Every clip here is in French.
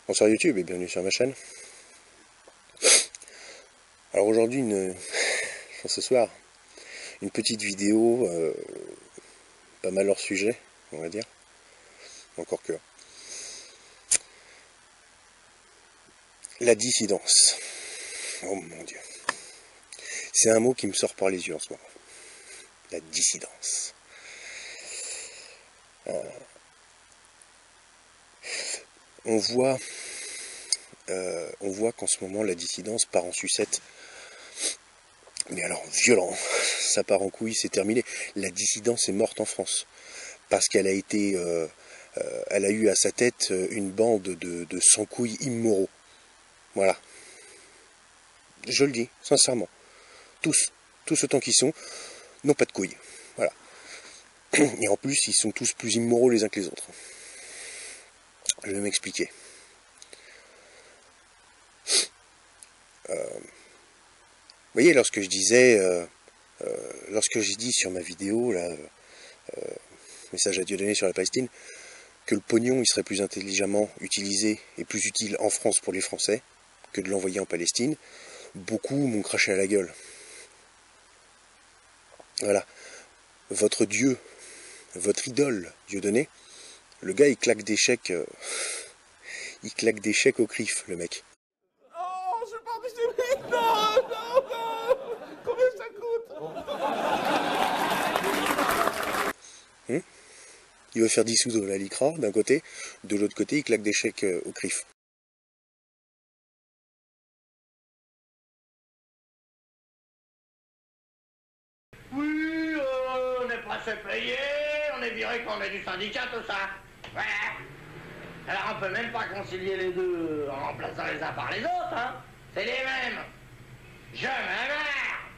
Bonsoir YouTube et bienvenue sur ma chaîne. Alors aujourd'hui, ce soir, une petite vidéo, pas mal hors sujet, on va dire. Encore que. La dissidence. Oh mon Dieu. C'est un mot qui me sort par les yeux en ce moment. La dissidence. On voit qu'en ce moment la dissidence part en sucette. Mais alors violent, ça part en couille, c'est terminé. La dissidence est morte en France parce qu'elle a été, elle a eu à sa tête une bande de sans-couilles immoraux. Voilà, je le dis sincèrement. Tous autant qu'ils sont, n'ont pas de couilles. Voilà. Et en plus, ils sont tous plus immoraux les uns que les autres. Je vais m'expliquer. Vous voyez, lorsque j'ai dit sur ma vidéo, là, message à Dieudonné sur la Palestine, que le pognon il serait plus intelligemment utilisé et plus utile en France pour les Français que de l'envoyer en Palestine, beaucoup m'ont craché à la gueule. Voilà. Votre Dieu, votre idole, Dieudonné, le gars il claque des chèques au CRIF, le mec. Oh, je pars du chemin. Non, non, non. Combien ça coûte? Il veut faire dissoudre la LICRA d'un côté, de l'autre côté il claque des chèques au CRIF. Oui, on est pressé payé, on est viré quand on est du syndicat, tout ça. Voilà. Alors on peut même pas concilier les deux en remplaçant les uns par les autres, hein. C'est les mêmes. Je me marre.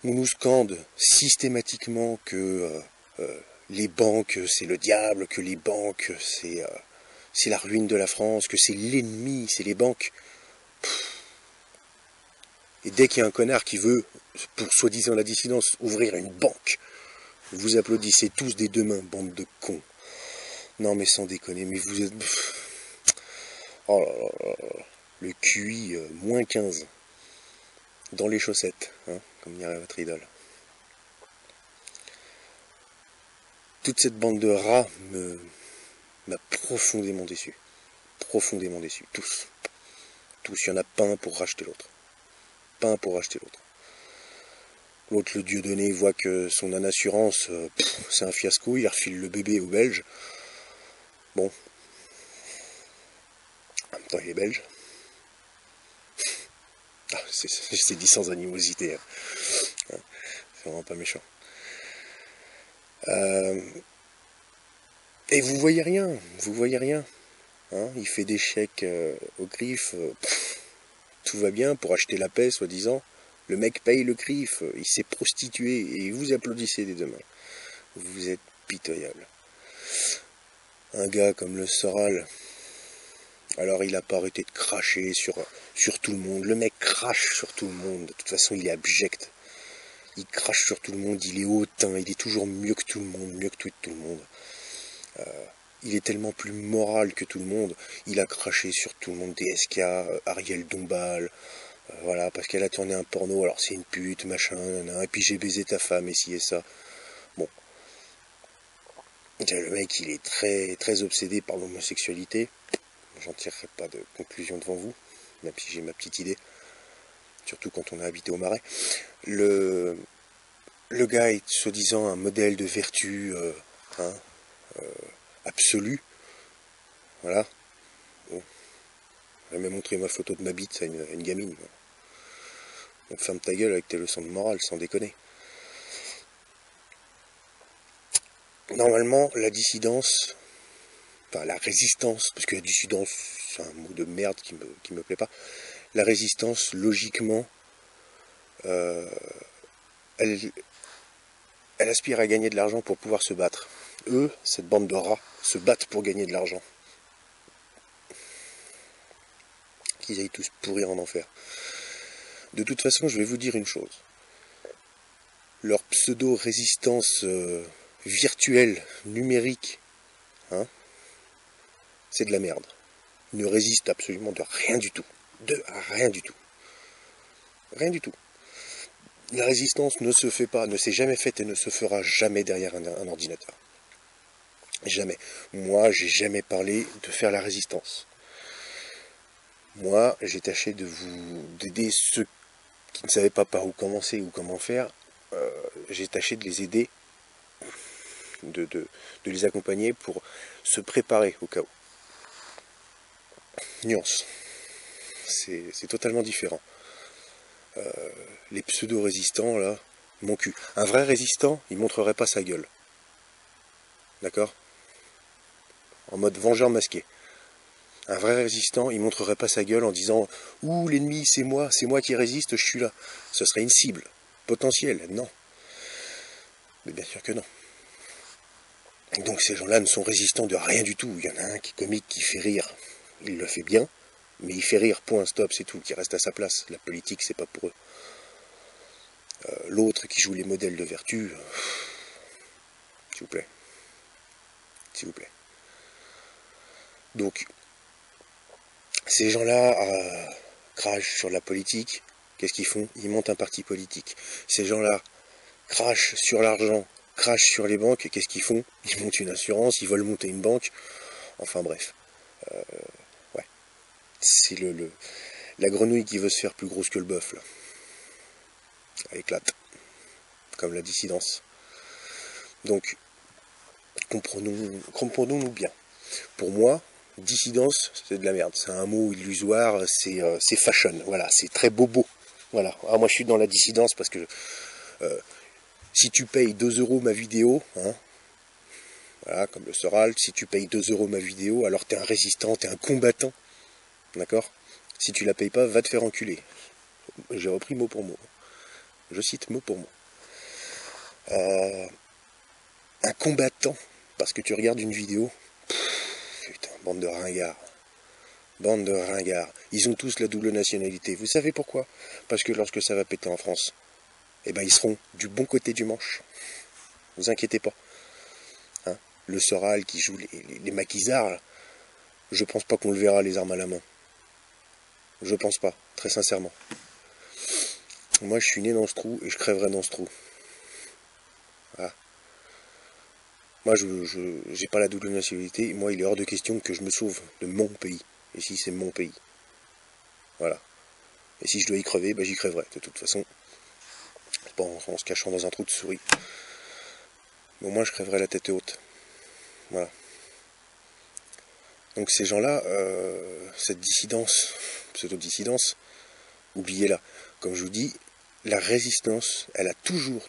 On nous scande systématiquement que les banques c'est le diable, que les banques c'est la ruine de la France, que c'est l'ennemi, c'est les banques. Et dès qu'il y a un connard qui veut, pour soi-disant la dissidence, ouvrir une banque, vous applaudissez tous des deux mains, bande de cons. Non mais sans déconner, mais vous êtes... Oh là là là là. Le QI moins 15. Dans les chaussettes, hein, comme dirait votre idole. Toute cette bande de rats m'a profondément déçu. Profondément déçu. Tous. Tous. Il n'y en a pas un pour racheter l'autre. Pas un pour racheter l'autre. L'autre, le Dieudonné, voit que son assurance, c'est un fiasco, il refile le bébé aux Belges. Bon. En même temps, il est belge. Ah, c'est dit sans animosité. Hein. C'est vraiment pas méchant. Et vous voyez rien. Vous voyez rien. Hein, il fait des chèques au CRIF. Tout va bien pour acheter la paix, soi-disant. Le mec paye le CRIF. Il s'est prostitué. Et vous applaudissez des deux mains. Vous êtes pitoyable. Un gars comme le Soral, alors il n'a pas arrêté de cracher sur tout le monde. Le mec crache sur tout le monde. De toute façon, il est abject. Il crache sur tout le monde. Il est hautain. Il est toujours mieux que tout le monde. Mieux que tout le monde. Il est tellement plus moral que tout le monde. Il a craché sur tout le monde. DSK, Ariel Dombal. Voilà, parce qu'elle a tourné un porno. Alors c'est une pute, machin, nanana, et puis j'ai baisé ta femme, et ci et ça. Bon. Le mec, il est très, très obsédé par l'homosexualité. J'en tirerai pas de conclusion devant vous, même si j'ai ma petite idée. Surtout quand on a habité au Marais. Le gars est soi-disant un modèle de vertu absolue. Voilà. Bon. J'ai même montré ma photo de ma bite à une gamine. Donc ferme ta gueule avec tes leçons de morale, sans déconner. Normalement, la dissidence, enfin la résistance, parce que la dissidence, c'est un mot de merde qui me plaît pas. La résistance, logiquement, elle aspire à gagner de l'argent pour pouvoir se battre. Eux, cette bande de rats, se battent pour gagner de l'argent. Qu'ils aillent tous pourrir en enfer. De toute façon, je vais vous dire une chose. Leur pseudo-résistance virtuelle, numérique, hein, c'est de la merde. ne résiste absolument de rien du tout. De rien du tout. Rien du tout. La résistance ne se fait pas, ne s'est jamais faite et ne se fera jamais derrière un ordinateur. Jamais. Moi, j'ai jamais parlé de faire la résistance. Moi, j'ai tâché d'aider ceux qui ne savaient pas par où commencer ou comment faire. J'ai tâché de les aider, de les accompagner pour se préparer au cas où. Nuance. C'est totalement différent. Les pseudo-résistants, là, mon cul. Un vrai résistant, il montrerait pas sa gueule. D'accord? En mode vengeur masqué. Un vrai résistant, il montrerait pas sa gueule en disant « Ouh, l'ennemi, c'est moi qui résiste, je suis là ». Ce serait une cible potentielle, non. Mais bien sûr que non. Donc ces gens-là ne sont résistants de rien du tout. Il y en a un qui est comique, qui fait rire. Il le fait bien, mais il fait rire, point, stop, c'est tout, qui reste à sa place. La politique, c'est pas pour eux. L'autre qui joue les modèles de vertu, s'il vous plaît. S'il vous plaît. Donc, ces gens-là crachent sur la politique. Qu'est-ce qu'ils font? Ils montent un parti politique. Ces gens-là crachent sur l'argent, crachent sur les banques. Qu'est-ce qu'ils font? Ils montent une assurance, ils veulent monter une banque. Enfin bref. Ouais. C'est la grenouille qui veut se faire plus grosse que le bœuf, là. Elle éclate. Comme la dissidence. Donc, comprenons-nous bien. Pour moi, dissidence, c'est de la merde. C'est un mot illusoire, c'est fashion. Voilà, c'est très bobo. Voilà. Ah, moi, je suis dans la dissidence parce que si tu payes 2 € ma vidéo, hein, voilà, comme le Soral, si tu payes 2 € ma vidéo, alors t'es un résistant, t'es un combattant. D'accord? Si tu la payes pas, va te faire enculer. J'ai repris mot pour mot. Je cite mot pour mot. Un combattant, parce que tu regardes une vidéo, putain, bande de ringards. Bande de ringards. Ils ont tous la double nationalité. Vous savez pourquoi? Parce que lorsque ça va péter en France, eh ben ils seront du bon côté du manche. Vous inquiétez pas. Hein, le Soral qui joue les maquisards, là, je pense pas qu'on le verra les armes à la main. Je pense pas, très sincèrement. Moi je suis né dans ce trou et je crèverai dans ce trou. Ah. Moi je j'ai pas la double nationalité, moi il est hors de question que je me sauve de mon pays. Et si c'est mon pays. Voilà. Et si je dois y crever, bah j'y crèverai, de toute façon. Pas en se cachant dans un trou de souris. Mais au moins je crèverai la tête haute. Voilà. Donc ces gens-là, cette dissidence, pseudo-dissidence, oubliez-la. Comme je vous dis, la résistance, elle a toujours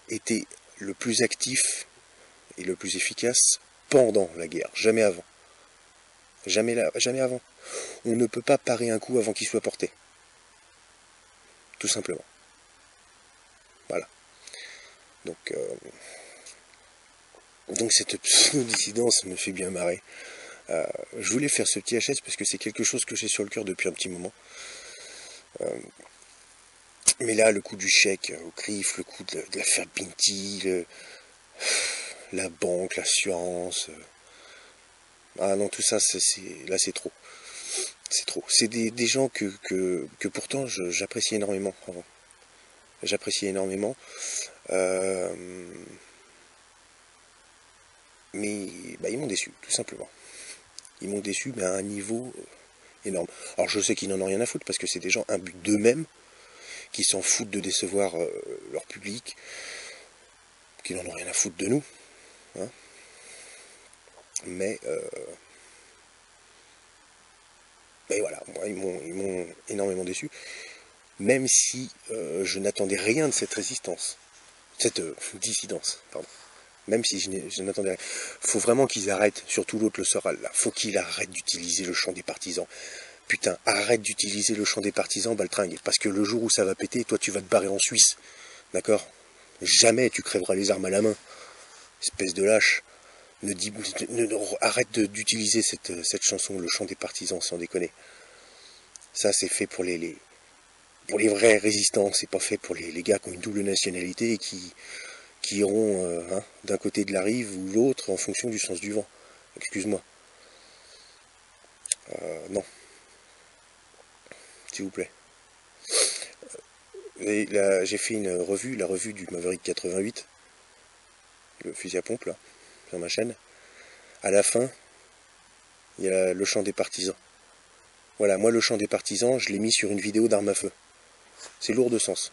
été le plus actif et le plus efficace pendant la guerre, jamais avant. Jamais avant. On ne peut pas parer un coup avant qu'il soit porté. Tout simplement. Voilà. Donc cette pseudo-dissidence me fait bien marrer. Je voulais faire ce petit HS parce que c'est quelque chose que j'ai sur le cœur depuis un petit moment. Mais là, le coup du chèque au CRIF, le coup de l'affaire Binti, la banque, l'assurance... Ah non, tout ça, là c'est trop. C'est trop. C'est des gens que pourtant j'apprécie énormément avant. J'apprécie énormément. Mais bah, ils m'ont déçu, tout simplement. Ils m'ont déçu, mais à un niveau énorme. Alors je sais qu'ils n'en ont rien à foutre, parce que c'est des gens imbus d'eux-mêmes, qui s'en foutent de décevoir leur public, qui n'en ont rien à foutre de nous. Hein. Mais voilà, moi, ils m'ont énormément déçu, même si je n'attendais rien de cette résistance, cette dissidence, pardon. Même si je n'attendais rien. Faut vraiment qu'ils arrêtent, surtout l'autre, le Soral, là. Faut qu'il arrête d'utiliser le chant des partisans. Putain, arrête d'utiliser le chant des partisans, Baltringue, parce que le jour où ça va péter, toi tu vas te barrer en Suisse. D'accord? Jamais tu crèveras les armes à la main. Espèce de lâche. Arrête d'utiliser cette chanson, le chant des partisans, sans déconner. Ça, c'est fait pour les vrais résistants. C'est pas fait pour les gars qui ont une double nationalité et qui iront d'un côté de la rive ou l'autre en fonction du sens du vent. Excuse-moi. Non. S'il vous plaît. Et là, j'ai fait une revue, la revue du Maverick 88, le fusil à pompe là, sur ma chaîne. À la fin, il y a le chant des partisans. Voilà, moi le chant des partisans, je l'ai mis sur une vidéo d'armes à feu. C'est lourd de sens.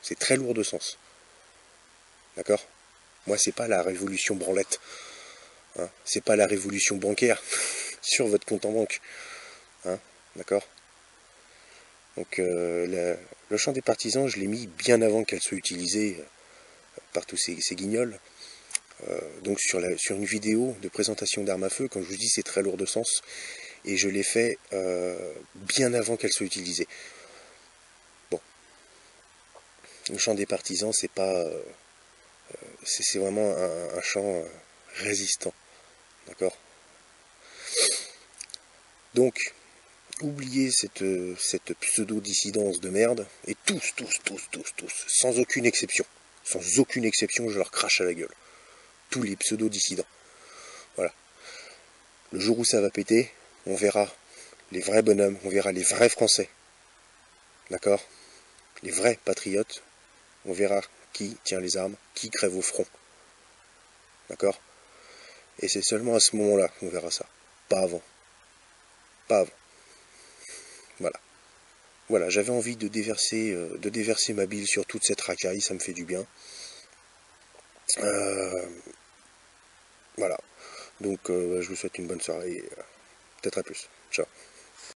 C'est très lourd de sens. D'accord? Moi, c'est pas la révolution branlette. Hein, c'est pas la révolution bancaire sur votre compte en banque. Hein, d'accord? Donc, le chant des partisans, je l'ai mis bien avant qu'elle soit utilisée par tous ces guignols. Donc, sur une vidéo de présentation d'armes à feu, comme je vous dis, c'est très lourd de sens. Et je l'ai fait bien avant qu'elle soit utilisée. Bon. Le chant des partisans, c'est pas... c'est vraiment un chant résistant. D'accord? Donc, oubliez cette pseudo-dissidence de merde, et tous, sans aucune exception, je leur crache à la gueule. Tous les pseudo-dissidents. Voilà. Le jour où ça va péter, on verra les vrais bonhommes, on verra les vrais Français. D'accord? Les vrais patriotes, on verra qui tient les armes, qui crève au front. D'accord? Et c'est seulement à ce moment-là qu'on verra ça. Pas avant. Pas avant. Voilà. Voilà, j'avais envie de déverser ma bile sur toute cette racaille, ça me fait du bien. Voilà. Donc je vous souhaite une bonne soirée. Peut-être à plus.